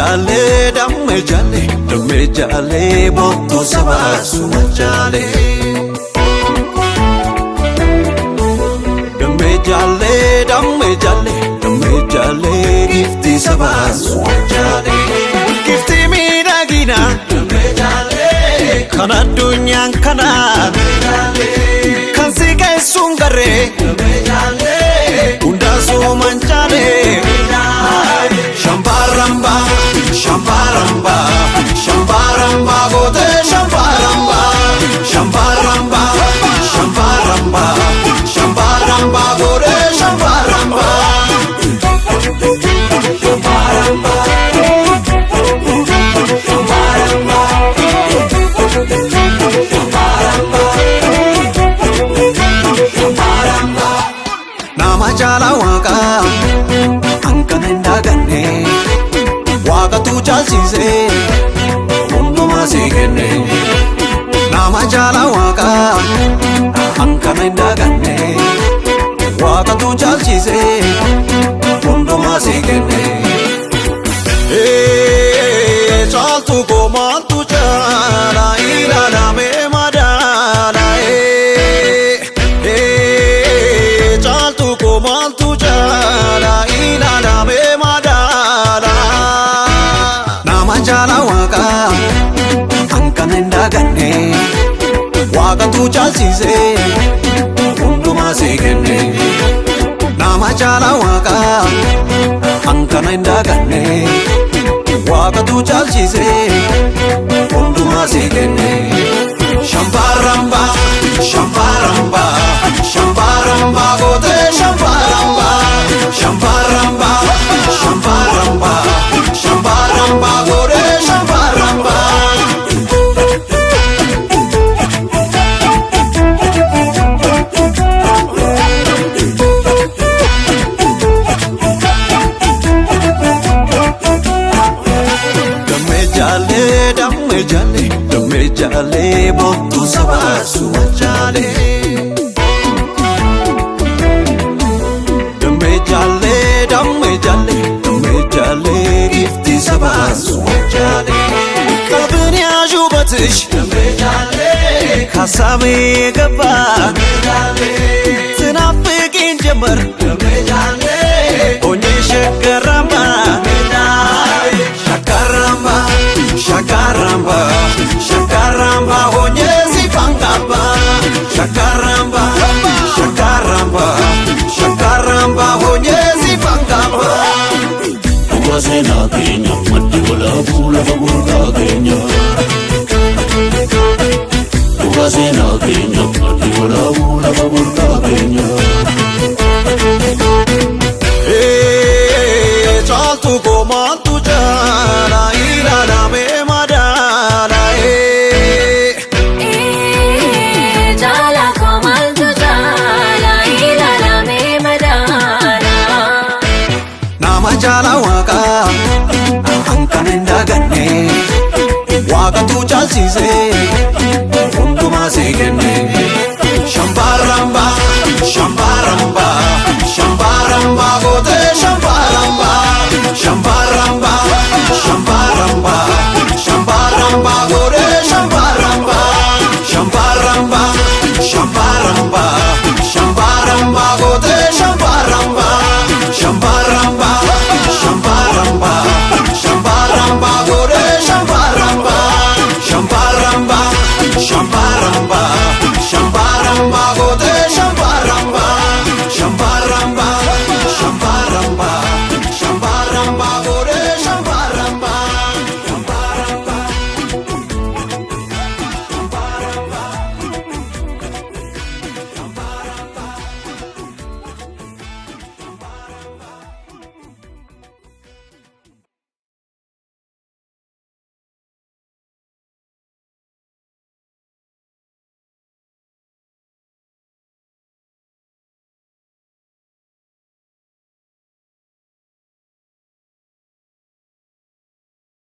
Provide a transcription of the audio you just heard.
jale, damme jale, bottu sabasu jale. Damme jale, gifti sabasu jale. Gifti mina gina, damme jale. Kana dunyan kana, damme jale. Kan sika sungare, damme jale. Unda suman jale. Shambaramba, shambaramba, shambaramba, gote shambaramba, shambaramba, shambaramba, shambaramba, gote shambaramba, shambaramba, shambaramba, nama jala waka. Waka tu chalchise, unduma sigene. Nama jala waka, ankana indagane. Waka tu chalchise, unduma sigene. Chaltu ko maltu chala, ila dame madala. Chaltu ko maltu chala, ila dame madala. Jala waka, ankana indagane. Waka tu chalchise, unduma sigene. Nama jala waka, ankana indagane. Waka tu chalchise, unduma sigene. Shambaramba, shambaramba, shambaramba, gote shambaramba, shambaramba, shambaramba, shambaramba, gote shambaramba. Damme jale, bottu sabasu jale. Damme jale, gifti sabasu jale. Kabni ajubatish, damme jale. Kasami gaba, damme jale. Tinafiqin jamar, damme jale. Onye shakaramba, damme jale. Shakaramba, shakaramba, shakaramba, onye zipangaba. Shakaramba, shakaramba, shakaramba, onye zipangaba. Sena Kenya, mati bola pula bagurka Kenya. Sena Kenya, mati bola pula bagurka Kenya. Chaltu ko maltu jala, ila dame madala. Jala ko maltu jala, ila dame madala. Nama jala waka, ankana indagane. Waka tu chalchise,